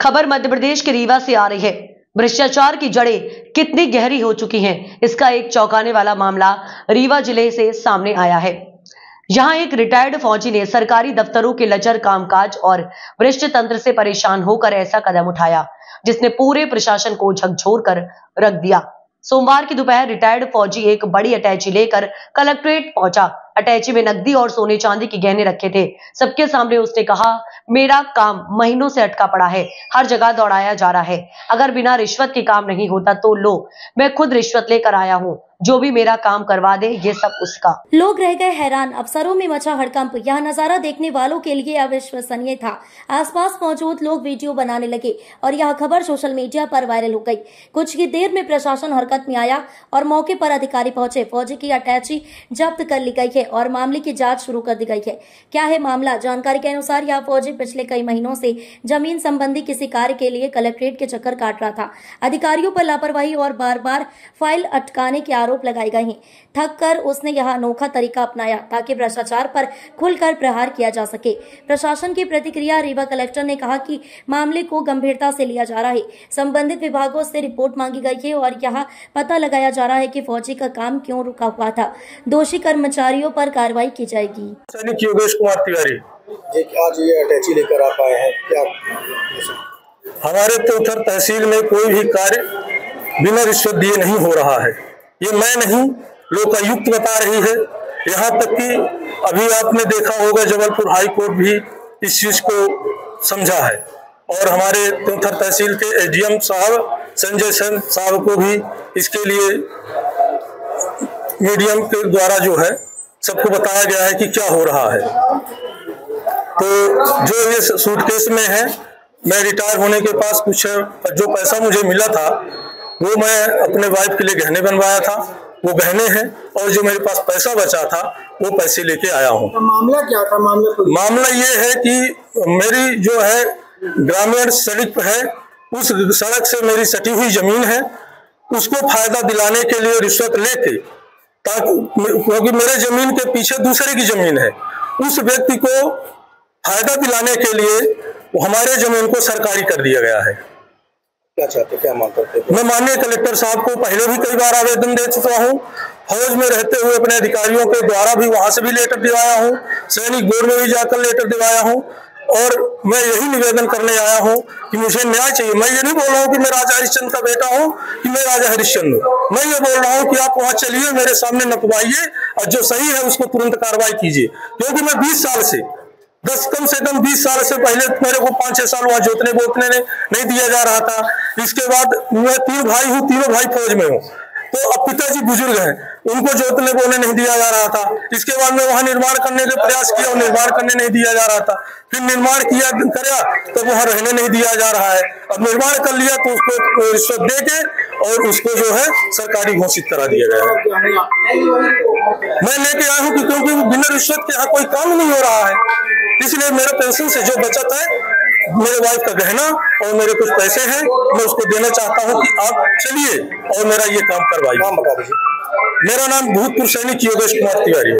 खबर मध्य प्रदेश के रीवा से आ रही है। भ्रष्टाचार की जड़ें कितनी गहरी हो चुकी हैं, इसका एक चौंकाने वाला मामला रीवा जिले से सामने आया है। यहां एक रिटायर्ड फौजी ने सरकारी दफ्तरों के लचर कामकाज और भ्रष्ट तंत्र से परेशान होकर ऐसा कदम उठाया जिसने पूरे प्रशासन को झकझोर कर रख दिया। सोमवार की दोपहर रिटायर्ड फौजी एक बड़ी अटैची लेकर कलेक्ट्रेट पहुंचा। अटैची में नकदी और सोने चांदी के गहने रखे थे। सबके सामने उसने कहा, मेरा काम महीनों से अटका पड़ा है, हर जगह दौड़ाया जा रहा है। अगर बिना रिश्वत के काम नहीं होता तो लो, मैं खुद रिश्वत लेकर आया हूँ, जो भी मेरा काम करवा दे ये सब उसका। लोग रह गए हैरान। अफसरों में मचा हड़कंप। यह नजारा देखने वालों के लिए अविश्वसनीय था। आसपास मौजूद लोग वीडियो बनाने लगे और यह खबर सोशल मीडिया पर वायरल हो गई। कुछ ही देर में प्रशासन हरकत में आया और मौके पर अधिकारी पहुंचे। फौजी की अटैची जब्त कर ली गई है और मामले की जांच शुरू कर दी गई है। क्या है मामला? जानकारी के अनुसार यह फौजी पिछले कई महीनों से जमीन संबंधी किसी कार्य के लिए कलेक्ट्रेट के चक्कर काट रहा था। अधिकारियों पर लापरवाही और बार बार फाइल अटकाने के आरोप लगाए गए हैं। थक कर उसने यह अनोखा तरीका अपनाया ताकि भ्रष्टाचार पर खुलकर प्रहार किया जा सके। प्रशासन की प्रतिक्रिया। रीवा कलेक्टर ने कहा कि मामले को गंभीरता से लिया जा रहा है। संबंधित विभागों से रिपोर्ट मांगी गई है और यह पता लगाया जा रहा है कि फौजी का काम क्यों रुका हुआ था। दोषी कर्मचारियों पर कार्रवाई की जाएगी। सैनिक योगेश कुमार तिवारी आज ये अटैची लेकर आप आए हैं, क्या? हमारे तोथर तहसील में कोई भी कार्य बिना रिश्वत दिए नहीं हो रहा है। ये मैं नहीं, लोकायुक्त बता रही है। यहाँ तक कि अभी आपने देखा होगा जबलपुर हाई कोर्ट भी इस चीज को समझा है और हमारे तोथर तहसील के एसडीएम साहब संजय सेन साहब को भी इसके लिए मीडियम के द्वारा जो है सबको बताया गया है कि क्या हो रहा है। तो जो ये सूटकेस में है, मैं रिटायर होने के पास कुछ जो पैसा मुझे मिला था वो मैं अपने वाइफ के लिए गहने बनवाया था, वो गहने हैं, और जो मेरे पास पैसा बचा था वो पैसे लेके आया हूँ। तो मामला क्या था? मामला ये है कि मेरी जो है ग्रामीण सड़क है, उस सड़क से मेरी सटी हुई जमीन है, उसको फायदा दिलाने के लिए रिश्वत लेके, ताकि क्योंकि मेरे जमीन के पीछे दूसरे की जमीन है, उस व्यक्ति को फायदा दिलाने के लिए हमारे जमीन को सरकारी कर दिया गया है। क्या चाहते, क्या मांग करते? मैं माननीय कलेक्टर साहब को पहले भी कई बार आवेदन दे चुका हूँ। फौज में रहते हुए अपने अधिकारियों के द्वारा भी वहां से भी लेटर दिवाया हूँ, सैनिक बोर्ड में भी जाकर लेटर दिवाया हूँ, और मैं यही निवेदन करने आया हूँ कि मुझे न्याय चाहिए। मैं ये नहीं बोल रहा हूँ कि मैं राजा हरिश्चंद्र का बेटा हूँ कि मैं राजा हरिश्चंद्र हूँ। मैं ये बोल रहा हूँ कि आप वहां चलिए, मेरे सामने नपवाइए और जो सही है उसको तुरंत कार्रवाई कीजिए। क्योंकि मैं 20 साल से कम से कम 20 साल से पहले मेरे को 5-6 साल वहां जोतने बोतने नहीं दिया जा रहा था। इसके बाद मैं 3 भाई हूँ, तीनों भाई फौज में हूँ। तो अब पिताजी बुजुर्ग हैं, उनको जोतने बोने नहीं दिया जा रहा था। इसके बाद मैं वहां निर्माण करने का प्रयास किया और निर्माण करने नहीं दिया जा रहा था। फिर निर्माण किया तो वहां रहने नहीं दिया जा रहा है। अब निर्माण कर लिया तो उसको रिश्वत दे के और उसको जो है सरकारी घोषित करा दिया गया है। मैं लेके आया हूँ क्योंकि बिना रिश्वत के यहाँ कोई काम नहीं हो रहा है। इसलिए मेरे पेंशन से जो बचत है, मेरे वाइफ का गहना और मेरे कुछ पैसे हैं, मैं उसको देना चाहता हूं कि आप चलिए और मेरा ये काम करवाइए। नाम बता दीजिए। मेरा नाम भूतपूर्व सैनिक योगेश कुमार तिवारी।